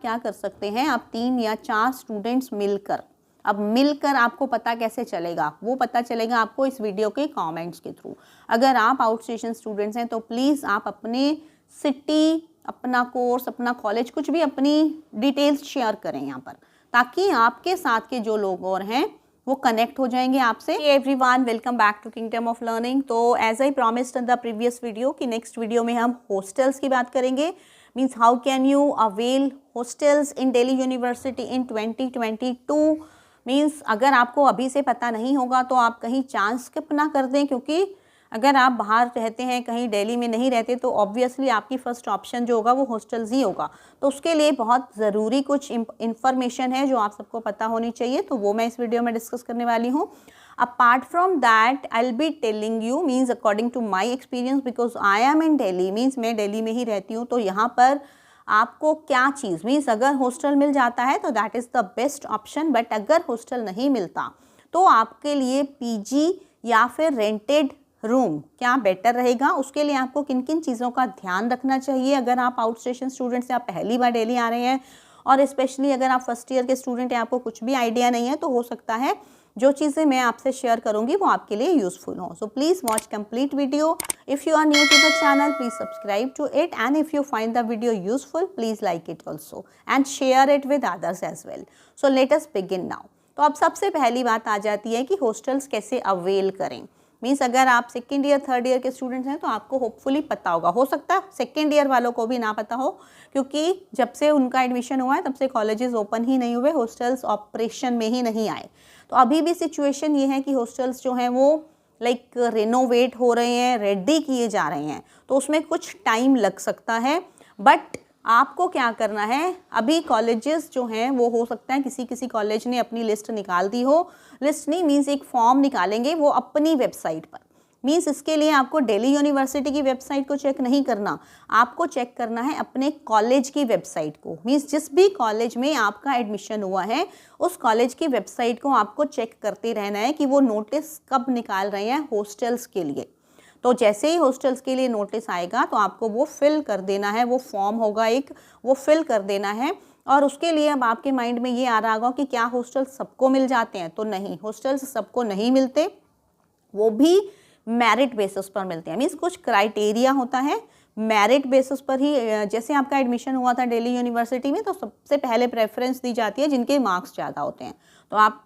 क्या कर सकते हैं, आप 3 या 4 स्टूडेंट्स मिलकर, अब मिलकर आपको पता कैसे चलेगा, वो पता चलेगा आपको इस वीडियो के कमेंट्स के थ्रू। अगर आप आउट स्टेशन स्टूडेंट्स हैं तो प्लीज़ आप अपने सिटी, अपना कोर्स, अपना कॉलेज, कुछ भी अपनी डिटेल्स शेयर करें यहाँ पर, ताकि आपके साथ के जो लोग और हैं वो कनेक्ट हो जाएंगे आपसे। Everyone, welcome back to kingdom of learning. तो as I promised in the previous video कि नेक्स्ट वीडियो में हम हॉस्टल्स की बात करेंगे। Means how can you avail hostels in Delhi university in 2022। Means अगर आपको अभी से पता नहीं होगा तो आप कहीं चांस स्किप ना कर दें, क्योंकि अगर आप बाहर रहते हैं, कहीं दिल्ली में नहीं रहते, तो ऑब्वियसली आपकी फ़र्स्ट ऑप्शन जो होगा वो हॉस्टल्स ही होगा। तो उसके लिए बहुत ज़रूरी कुछ इन्फॉर्मेशन है जो आप सबको पता होनी चाहिए, तो वो मैं इस वीडियो में डिस्कस करने वाली हूँ। Apart from that I will be telling you, means according to my experience, because I am in Delhi, means मैं दिल्ली में ही रहती हूँ, तो यहाँ पर आपको क्या चीज़, मीन्स अगर हॉस्टल मिल जाता है तो that is the best option, but अगर हॉस्टल नहीं मिलता तो आपके लिए पीजी या फिर रेंटेड रूम क्या बेटर रहेगा। उसके लिए आपको किन किन चीज़ों का ध्यान रखना चाहिए अगर आप आउट स्टेशन स्टूडेंट से, आप पहली बार दिल्ली आ रहे हैं, और स्पेशली अगर आप फर्स्ट ईयर के स्टूडेंट हैं, आपको कुछ भी आइडिया नहीं है, तो हो सकता है जो चीज़ें मैं आपसे शेयर करूंगी वो आपके लिए यूजफुल हो। So please watch complete video. If you are new to the channel, please subscribe to it, and if you find the video useful, please like it also and share it with others as well. So let us begin now. तो अब सबसे पहली बात आ जाती है कि hostels कैसे avail करें। मीन्स अगर आप सेकेंड ईयर, थर्ड ईयर के स्टूडेंट्स हैं तो आपको होपफुली पता होगा, हो सकता है सेकेंड ईयर वालों को भी ना पता हो, क्योंकि जब से उनका एडमिशन हुआ है तब से कॉलेजेस ओपन ही नहीं हुए, हॉस्टल्स ऑपरेशन में ही नहीं आए। तो अभी भी सिचुएशन ये है कि हॉस्टल्स जो हैं वो लाइक रिनोवेट हो रहे हैं, रेडी किए जा रहे हैं, तो उसमें कुछ टाइम लग सकता है। बट आपको क्या करना है, अभी कॉलेजेस जो हैं वो हो सकता है किसी किसी कॉलेज ने अपनी लिस्ट निकाल दी हो, लिस्ट नहीं मीन्स एक फॉर्म निकालेंगे वो अपनी वेबसाइट पर। मीन्स इसके लिए आपको दिल्ली यूनिवर्सिटी की वेबसाइट को चेक नहीं करना, आपको चेक करना है अपने कॉलेज की वेबसाइट को। मीन्स जिस भी कॉलेज में आपका एडमिशन हुआ है उस कॉलेज की वेबसाइट को आपको चेक करते रहना है कि वो नोटिस कब निकाल रहे हैं हॉस्टल्स के लिए। तो जैसे ही हॉस्टल्स के लिए नोटिस आएगा तो आपको वो फिल कर देना है, वो फॉर्म होगा एक, वो फिल कर देना है। और उसके लिए अब आपके माइंड में ये आ रहा होगा कि क्या हॉस्टल्स सबको मिल जाते हैं, तो नहीं, हॉस्टल्स सबको नहीं मिलते, वो भी मेरिट बेसिस पर मिलते हैं। मीन्स कुछ क्राइटेरिया होता है, मेरिट बेसिस पर ही। जैसे आपका एडमिशन हुआ था दिल्ली यूनिवर्सिटी में तो सबसे पहले प्रेफरेंस दी जाती है जिनके मार्क्स ज़्यादा होते हैं, तो आप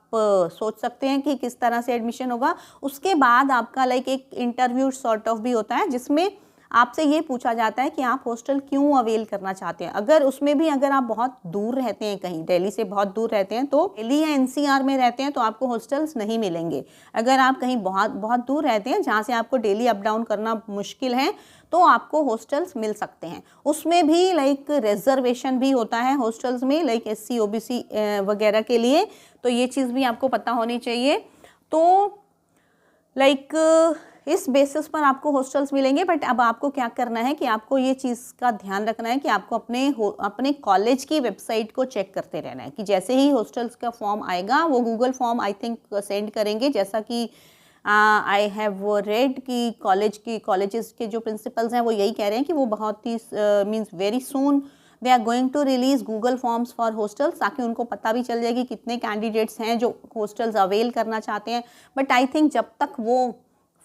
सोच सकते हैं कि किस तरह से एडमिशन होगा। उसके बाद आपका लाइक एक इंटरव्यू सॉर्ट ऑफ भी होता है जिसमें आपसे ये पूछा जाता है कि आप हॉस्टल क्यों अवेल करना चाहते हैं। अगर उसमें भी अगर आप बहुत दूर रहते हैं, कहीं दिल्ली से बहुत दूर रहते हैं, तो दिल्ली या एनसीआर में रहते हैं तो आपको हॉस्टल्स नहीं मिलेंगे। अगर आप कहीं बहुत बहुत दूर रहते हैं जहाँ से आपको डेली अप डाउन करना मुश्किल है तो आपको हॉस्टल्स मिल सकते हैं। उसमें भी लाइक रिजर्वेशन भी होता है हॉस्टल्स में, लाइक SC OBC वगैरह के लिए, तो ये चीज़ भी आपको पता होनी चाहिए। तो लाइक इस बेसिस पर आपको हॉस्टल्स मिलेंगे। बट अब आपको क्या करना है कि आपको ये चीज़ का ध्यान रखना है कि आपको अपने कॉलेज की वेबसाइट को चेक करते रहना है कि जैसे ही हॉस्टल्स का फॉर्म आएगा, वो Google form I think send करेंगे, जैसा कि आई हैव रेड कि कॉलेजेस के जो प्रिंसिपल्स हैं वो यही कह रहे हैं कि वो बहुत ही means very soon they are going to release Google forms for hostels, ताकि उनको पता भी चल जाए कि कितने कैंडिडेट्स हैं जो हॉस्टल्स अवेल करना चाहते हैं। बट आई थिंक जब तक वो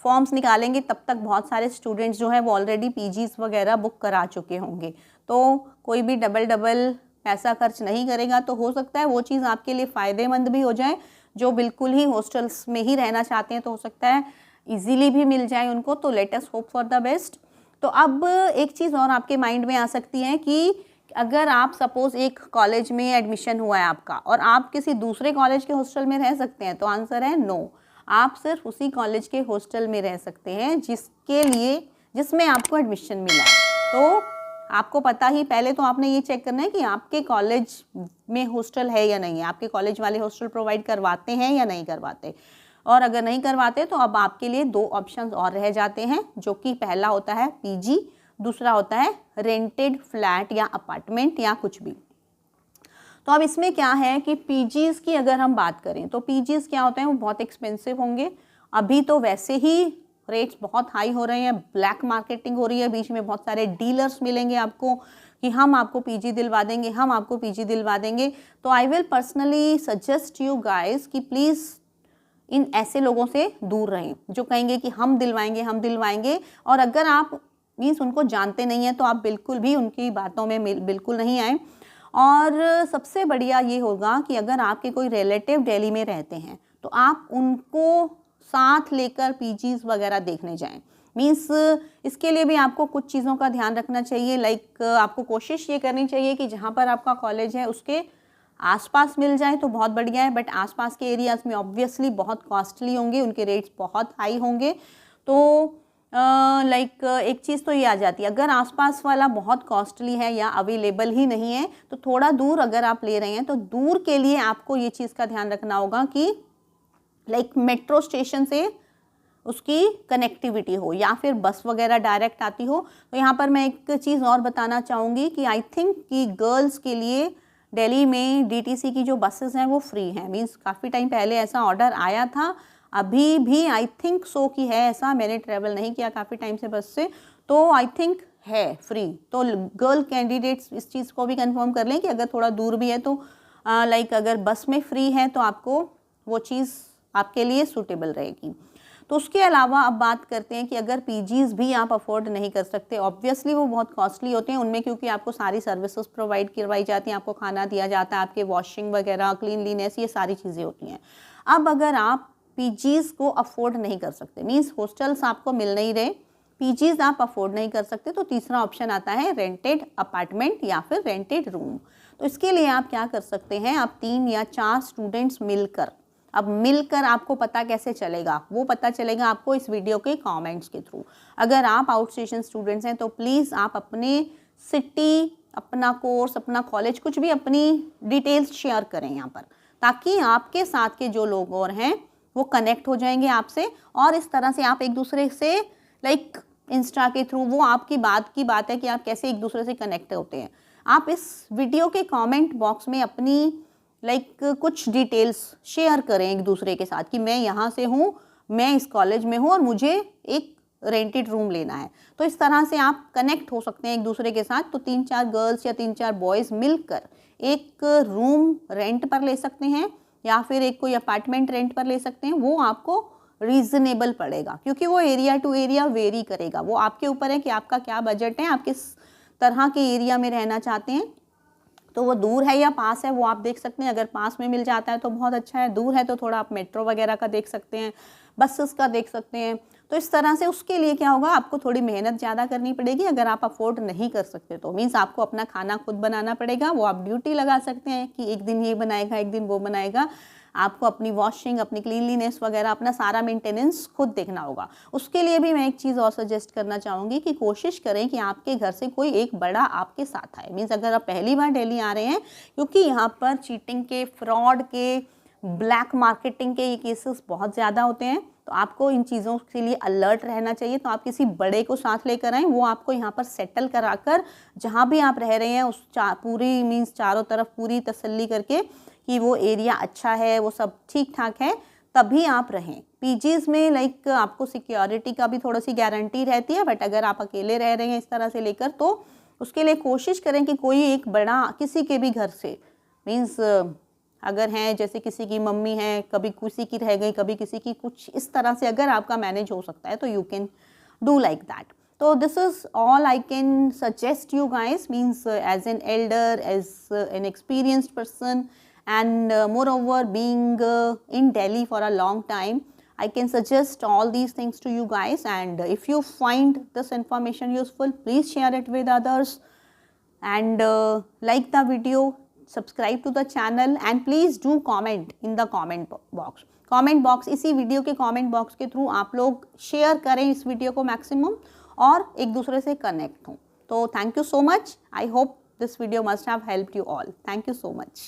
फॉर्म्स निकालेंगे तब तक बहुत सारे स्टूडेंट्स जो हैं वो ऑलरेडी पीजीज वगैरह बुक करा चुके होंगे, तो कोई भी डबल पैसा खर्च नहीं करेगा। तो हो सकता है वो चीज़ आपके लिए फ़ायदेमंद भी हो जाए, जो बिल्कुल ही हॉस्टल्स में ही रहना चाहते हैं तो हो सकता है इजीली भी मिल जाए उनको। तो let us hope for the best. तो अब एक चीज़ और आपके माइंड में आ सकती है कि अगर आप सपोज़ एक कॉलेज में एडमिशन हुआ है आपका और आप किसी दूसरे कॉलेज के हॉस्टल में रह सकते हैं, तो आंसर है नो। आप सिर्फ उसी कॉलेज के हॉस्टल में रह सकते हैं जिसमें आपको एडमिशन मिला है। तो आपको पता ही, पहले तो आपने ये चेक करना है कि आपके कॉलेज में हॉस्टल है या नहीं है, आपके कॉलेज वाले हॉस्टल प्रोवाइड करवाते हैं या नहीं करवाते। और अगर नहीं करवाते तो अब आपके लिए 2 ऑप्शंस और रह जाते हैं, जो कि पहला होता है पीजी, दूसरा होता है रेंटेड फ्लैट या अपार्टमेंट या कुछ भी। तो अब इसमें क्या है कि पीजीज़ की अगर हम बात करें तो पीजीज़ क्या होते हैं, वो बहुत एक्सपेंसिव होंगे। अभी तो वैसे ही रेट्स बहुत हाई हो रहे हैं, ब्लैक मार्केटिंग हो रही है, बीच में बहुत सारे डीलर्स मिलेंगे आपको, कि हम आपको पीजी दिलवा देंगे, हम आपको पीजी दिलवा देंगे। तो I will personally suggest you guys कि प्लीज़ इन ऐसे लोगों से दूर रहें जो कहेंगे कि हम दिलवाएंगे। और अगर आप मीन्स उनको जानते नहीं हैं तो आप बिल्कुल भी उनकी बातों में बिल्कुल नहीं आए। और सबसे बढ़िया ये होगा कि अगर आपके कोई रिलेटिव दिल्ली में रहते हैं तो आप उनको साथ लेकर पीजीज वगैरह देखने जाएं। मीन्स इसके लिए भी आपको कुछ चीज़ों का ध्यान रखना चाहिए। लाइक आपको कोशिश ये करनी चाहिए कि जहाँ पर आपका कॉलेज है उसके आसपास मिल जाए तो बहुत बढ़िया है, बट आसपास के एरियाज़ में ऑब्वियसली बहुत कॉस्टली होंगे, उनके रेट्स बहुत हाई होंगे। तो लाइक एक चीज़ तो ये आ जाती है, अगर आसपास वाला बहुत कॉस्टली है या अवेलेबल ही नहीं है तो थोड़ा दूर अगर आप ले रहे हैं तो दूर के लिए आपको ये चीज़ का ध्यान रखना होगा कि लाइक मेट्रो स्टेशन से उसकी कनेक्टिविटी हो या फिर बस वगैरह डायरेक्ट आती हो। तो यहाँ पर मैं एक चीज़ और बताना चाहूँगी कि आई थिंक कि गर्ल्स के लिए दिल्ली में डीटीसी की जो बसेस हैं वो फ्री हैं। मीन्स काफ़ी टाइम पहले ऐसा ऑर्डर आया था, अभी भी आई थिंक सो कि है ऐसा, मैंने ट्रैवल नहीं किया काफ़ी टाइम से बस से, तो आई थिंक है फ्री। तो गर्ल कैंडिडेट्स इस चीज़ को भी कंफर्म कर लें कि अगर थोड़ा दूर भी है तो लाइक अगर बस में फ्री है तो आपको वो चीज़ आपके लिए सूटेबल रहेगी। तो उसके अलावा अब बात करते हैं कि अगर पीजीज़ भी आप अफोर्ड नहीं कर सकते, ऑब्वियसली वो बहुत कॉस्टली होते हैं उनमें, क्योंकि आपको सारी सर्विसेज प्रोवाइड करवाई जाती हैं, आपको खाना दिया जाता है, आपके वॉशिंग वगैरह, क्लीनलीनेस, ये सारी चीज़ें होती हैं। अब अगर आप पीजीज़ को अफोर्ड नहीं कर सकते, मीन्स हॉस्टल्स आपको मिल नहीं रहे, पीजीज़ आप अफोर्ड नहीं कर सकते, तो तीसरा ऑप्शन आता है रेंटेड अपार्टमेंट या फिर रेंटेड रूम। तो इसके लिए आप क्या कर सकते हैं, आप 3 या 4 स्टूडेंट्स मिलकर, अब मिलकर आपको पता कैसे चलेगा, वो पता चलेगा आपको इस वीडियो के कमेंट्स के थ्रू। अगर आप आउट स्टेशन स्टूडेंट्स हैं तो प्लीज़ आप अपने सिटी, अपना कोर्स, अपना कॉलेज, कुछ भी अपनी डिटेल्स शेयर करें यहाँ पर, ताकि आपके साथ के जो लोग और हैं वो कनेक्ट हो जाएंगे आपसे, और इस तरह से आप एक दूसरे से लाइक इंस्टा के थ्रू, वो आपकी बात है कि आप कैसे एक दूसरे से कनेक्ट होते हैं। आप इस वीडियो के कमेंट बॉक्स में अपनी लाइक कुछ डिटेल्स शेयर करें एक दूसरे के साथ कि मैं यहाँ से हूँ, मैं इस कॉलेज में हूँ और मुझे एक रेंटेड रूम लेना है। तो इस तरह से आप कनेक्ट हो सकते हैं एक दूसरे के साथ। तो 3-4 गर्ल्स या 3-4 बॉयज़ मिलकर एक रूम रेंट पर ले सकते हैं या फिर एक कोई अपार्टमेंट रेंट पर ले सकते हैं। वो आपको रीज़नेबल पड़ेगा, क्योंकि वो एरिया टू एरिया वेरी करेगा। वो आपके ऊपर है कि आपका क्या बजट है, आप किस तरह के एरिया में रहना चाहते हैं। तो वो दूर है या पास है वो आप देख सकते हैं। अगर पास में मिल जाता है तो बहुत अच्छा है, दूर है तो थोड़ा आप मेट्रो वगैरह का देख सकते हैं, बसेस का देख सकते हैं। तो इस तरह से उसके लिए क्या होगा, आपको थोड़ी मेहनत ज़्यादा करनी पड़ेगी। अगर आप अफोर्ड नहीं कर सकते तो मीन्स आपको अपना खाना खुद बनाना पड़ेगा। वो आप ड्यूटी लगा सकते हैं कि एक दिन ये बनाएगा, एक दिन वो बनाएगा। आपको अपनी वॉशिंग, अपनी क्लीनलीनेस वगैरह, अपना सारा मेंटेनेंस खुद देखना होगा। उसके लिए भी मैं एक चीज़ और सजेस्ट करना चाहूँगी कि कोशिश करें कि आपके घर से कोई एक बड़ा आपके साथ आए। मीन्स अगर आप पहली बार दिल्ली आ रहे हैं, क्योंकि यहाँ पर चीटिंग के, फ्रॉड के, ब्लैक मार्केटिंग के ये केसेस बहुत ज़्यादा होते हैं, तो आपको इन चीज़ों के लिए अलर्ट रहना चाहिए। तो आप किसी बड़े को साथ लेकर आएँ, वो आपको यहाँ पर सेटल कराकर जहाँ भी आप रह रहे हैं उस पूरी मीन्स चारों तरफ पूरी तसल्ली करके कि वो एरिया अच्छा है, वो सब ठीक ठाक है, तभी आप रहें। पीजीज़ में लाइक आपको सिक्योरिटी का भी थोड़ी सी गारंटी रहती है, बट अगर आप अकेले रह रहे हैं इस तरह से लेकर, तो उसके लिए कोशिश करें कि कोई एक बड़ा किसी के भी घर से, मीन्स अगर हैं जैसे किसी की मम्मी है, कभी किसी की रह गई, कभी किसी की, कुछ इस तरह से अगर आपका मैनेज हो सकता है तो you can do like that. So this is all I can suggest you guys, means as an elder, as an experienced person, and moreover being in Delhi for a long time, I can suggest all these things to you guys. And if you find this information useful, please share it with others, and like the video, subscribe to the channel, and please do comment in the comment box. Comment box, इसी video के comment box के through आप लोग share करें इस video को maximum, और एक दूसरे से कनेक्ट हों। तो thank you so much. I hope this video must have helped you all. Thank you so much.